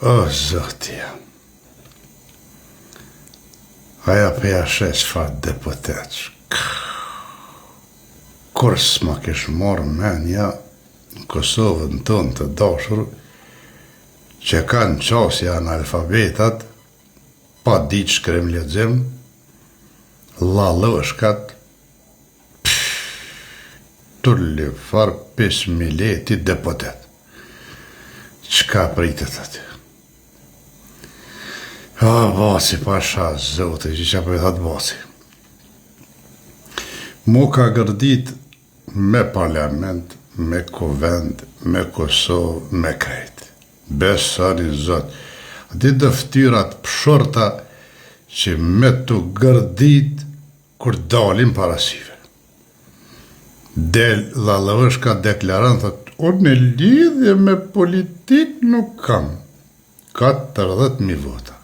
O, zotja. Aja përja shesh fa deputet. Kur s'ma kish marrë menja në Kosovën tonë të dashur, që kanë qasja analfabetat, pa ditë shkrim lexim, lalëshkat, tulli far 5.000 leti deputet. Qka pritet aty? Basi, pasha, zote, që që për i thatë basi. Mu ka gërdit me parlament, me kuvend, me Kosovë, me krejt. Besani zot. Ati dëftyrat pëshorta që me të gërdit kur dalim parasive. Del lalëshka deklaran, thot, unë në lidhje me politik nuk kam. 40.000 vota.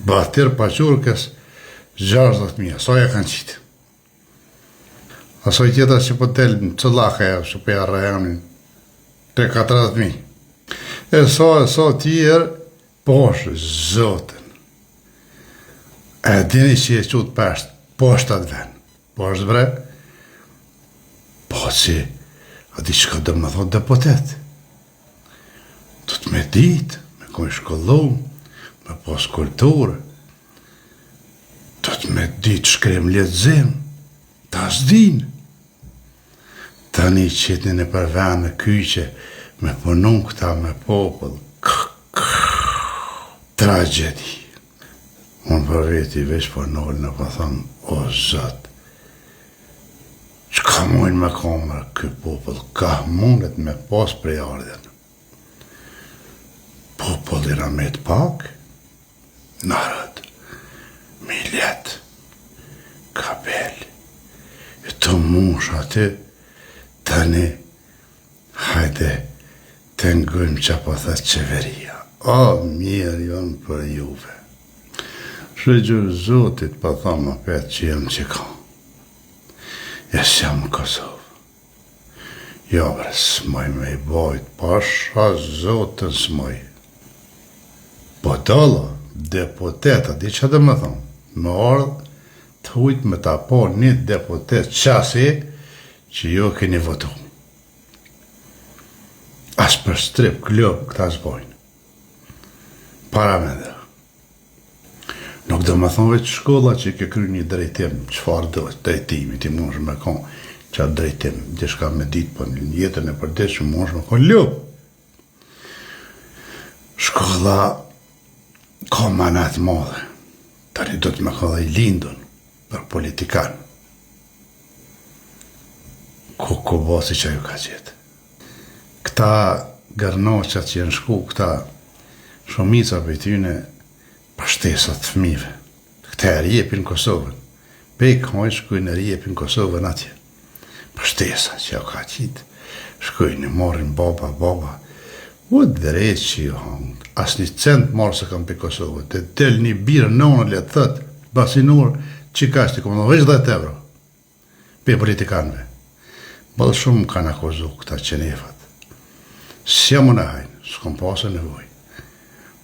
Batir Paqurkës 60.000, soja kanë qitë. Asoj tjeta që po del në cëllaka e që për rajonin 3-40.000. E so tjerë, poshë, zotën. E dini që e qëtë peshtë, poshtë atë ven. Poshtë bre, po si, a di që ka dhe më thotë deputet. Do të me ditë, me kojë shkollu, me pos kulturë, do të me ditë shkrim lexim, ta s'din. Tani qitnin e për vene kyqe, me punun këta me popull, tragedi. Unë për veti veç për nëllë në për thëmë, o zot, që ka mujnë me kamër këj popull, ka mundet me pas prej ardhen. Popull i ramet pak, narod, miljet, kapel, e të mush aty, tani, hajde, të ngujmë që po thët qeveria. O, mirë jonë për juve. Shëgjur zotit për thëmë apet që jem që ka. Jes jam në Kosovë. Jo, bre, s'moj me i bojt, pasha zotën s'moj. Po tëllë, deputeta, di që dhe më thonë, më ardhë të hujtë me ta po një deputet qasi që jo keni votu. As për strip, klub, këta s'bojnë. Para me dhe. Nuk do më thonë veç shkolla që ke kry një drejtim, qëfar do, drejtimi, ti mund me konë qatë drejtim, dishka me ditë për një jetën e përdesh që mund me konë ljub. Shkolla ka manat madhe, tani do të me ka dhe i lindun për politikan. Ku basi që ju ka gjithë. Këta gërnoqat që janë shku, këta shumica për tyne pashtesat fëmive. Këta e rjepin Kosovën. Pek hoj shkujnë e rjepin Kosovën atje. Pashtesat që ju ka qitë. Shkujnë e morin baba. U drejt që ju hangë. As një cent marë se kam për Kosovën. Të del një birë nënë le të thët, basinur, që ka shtë, këmë në veç 10 euro. Për politikanve. Bëllë shumë kanë akuzu këta qenefat. Sja më në hajnë, s'kom pasë nevoj.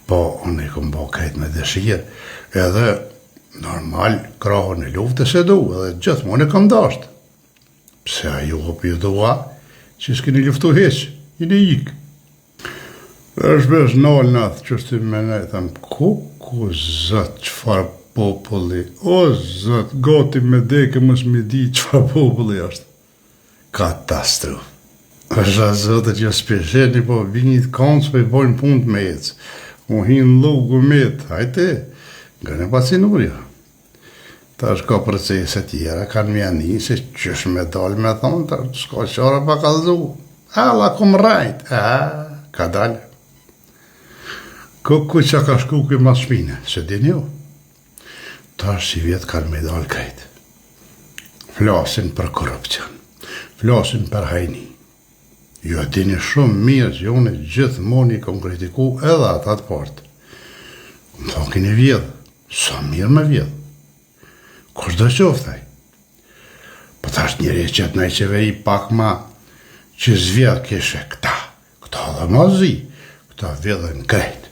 Po, unë i kom bo krejt me dëshirë, edhe normal, krahën e luftës e du, edhe gjithë më në kam dashtë. Pse a ju për ju dua, që s'kini luftu heqë, i në ikë. Dhe është besh nalë në atë, që shtë me ne, thëmë, ku zëtë qëfar populli, o zëtë, gati me deke mës me di qëfar populli është. Katastrofë. është a zëtë që spesheni, po vinjit kanë s'pe bojnë punë të me jetës. Unë hinë lugu me jetë, hajte, nga në pacinurja. Ta është ka procese tjera, kanë mjani, se qësh me dalë me thonë, ta s'ka qara pa kalzu. La kom rajt, ka dalë. Ku që ka shku këj mas shpine, se din jo. Ta është si vjetë kanë me dalë krejt. Flasin për korupcion, flasin për hajni. Jo dini shumë mirë që unë gjithmonë i kom kritiku edhe atat partë. Më thonë kini vjedhë, sa mirë me vjedhë. Kush do qoftaj? Po ta është njëri që të najqeveri pak ma që zvjedhë kishe këta dhe ma zi, këta vjedhen krejt.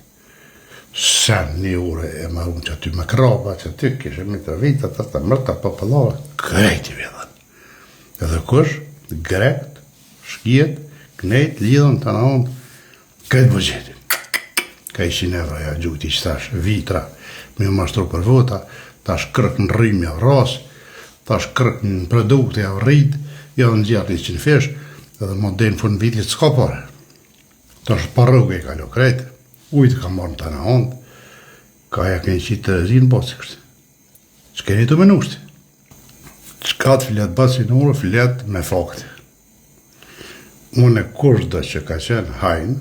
Sen një ure e marun që aty me kraba, që aty kishe mitër vita, të mërta popëllore, krejt i vjedhen. Edhe kush, grekt, shkjet, knejt, lidhën të naon, krejt bëgjetin. Ka 100 evra ja gjuti që tash vitra, me ju mashtru për vota, tash kërk në rrim ja vras, tash kërk në produkte ja rrit, ja në gjatë 100 fesh, edhe më dejnë fund vitit s'ka pare. Tash pa rrugë i kalo krejt, ujtë ka marrë në të naon, ka ja kënë qitë të rinë bosi kështë. Që keni të menushti. Qka të filet basi në urë, filet me fakti. Unë e kushda që ka qenë hajnë,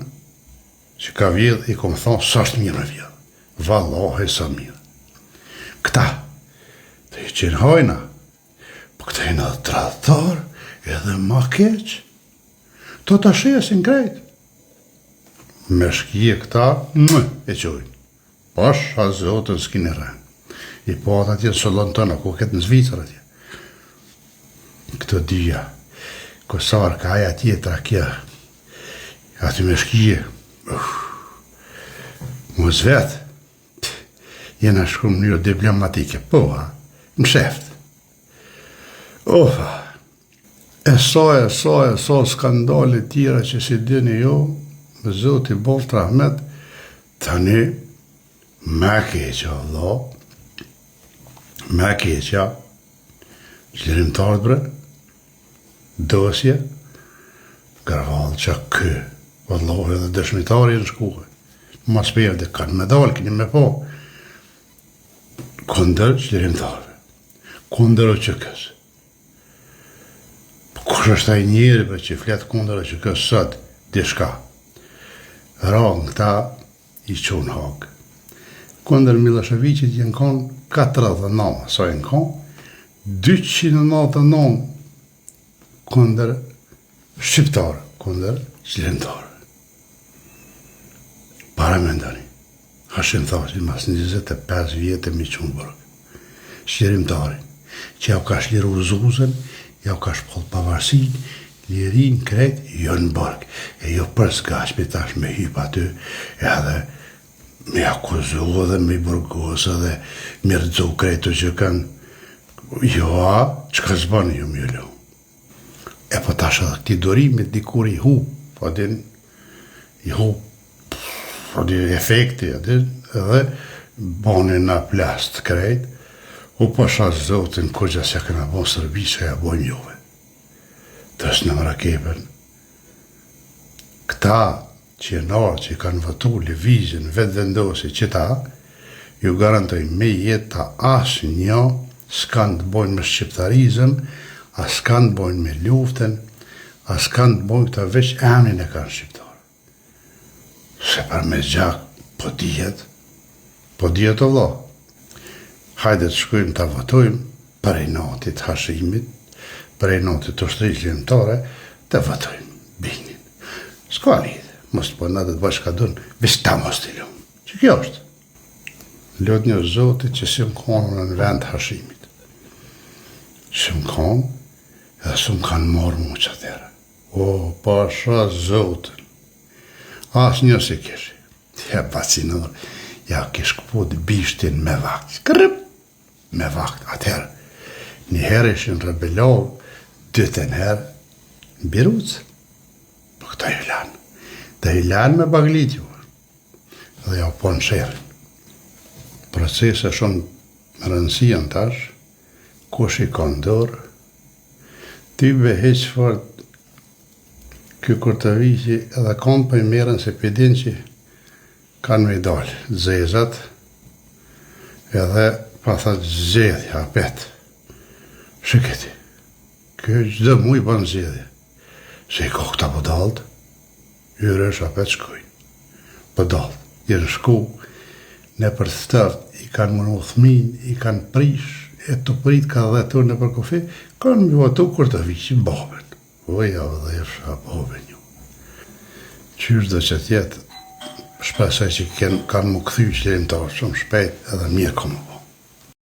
që ka vjedh, i kom thonë, sa është mirë me vjedh. Vallahi sa mirë. Këta, të i qenë hajna, po këta i në tradhtar, edhe ma keq. To të shesin krejt. Me shkije këta, e qojnë. Pasha zotën s'kini rënë. I po atë atje në solon tëna, ku këtë në Zvicër atje. Këto dyja, kësar ka aja tjetra kja, aty me shkije, më zvet, jena shku më njërë diplomatike, po, më sheft. E sa skandale tjera që si dini jo, me zoti Bolt Rahmet, tani, me keqa, Allah, me keqa, qlirimtarët bre, dosje, garvalë që kë, Wallahi edhe dëshmitari në shkuhe. Mas përde kanë medal, kini me po. Kondër qlirimtarëve, kondër o që kësë. Po kush është ai njeri për që fletë kondër o që kësë sot, dishka. Rangë këta i qonë hagë. Kondër Miloševićit jenë konë 49, sa jenë konë, 299 kondër shqiptarë, kondër qlirimtarë. Para me ndani, Hashim Thaçi, mas 25 vjetë mi qunë bërë. Qlirimtari, që ja u ka shliru Zuzën, ja u ka shpoll pavarësin, lirin, kret, jo në bërg. E jo për s'gashpi tash me hyp aty, edhe me akuzu edhe me burgos edhe me rëdzu kretu që kanë, jo, që ka zbani ju mjëllu. E po tash edhe këti dorimit dikur i hu, po din, i hu, po din efekti, edhe bani na plast krejt, u pasha zotin kërgja se këna bo Sërbi që ja bojmë juve. Tës në mrakepen. Këta qenarë që kanë votu lëvizjen vetë vendosi që ta, ju garantoj me jeta asë një s'kanë të bojnë me shqiptarizëm, a s'kanë të bojnë me luftën, a s'kanë të bojnë këta veç emnin e kanë shqiptarë. Se për me gjak, po dijet o vlo. Hajde të shkojmë të votojmë për e natit Hashimit, për e natit të shtri qlirimtare, të votojmë, binin. S'ka lidhe, mos të përna dhe të bashka dënë, bis ta mos të lumë. Që kjo është? Lot një zotit që si më konë në vend Hashimit. Si më konë, edhe si më kanë marrë mu që atërë. O, pasha zotën. As një si kishë. Ja, pacinor, ja kishë këpud bishtin me vakt. Kërëp, me vakt. Atëherë, një herë ishin rebelovë, dytën herë, në Birucë. Po këta ju lanë. Dhe ju lanë me baglit ju. Dhe ja po në shërën. Procese shumë rëndësian tash, kush i ka ndërë, ty be heqë fort, kjo Kurtaviqi edhe kanë për i merën se pëjdin që kanë me i dalë, zezat, edhe pa thët zedhja, apet. Shiketi, kjo gjdo mu i banë zedhja. Se i ka këta për dalët, jyre është apet shkojnë. Për dalët, jenë shku, në për stërt, i kanë mënu thmin, i kanë prish, e të prit ka dhe tërë në për kofi, kanë me votu Kurtaviqi babën. Oja dhe jeshtë babën ju. Qysh dhe që tjetë, shpesaj që kanë më këthy qlirimtarë shumë shpejt edhe mirë komë.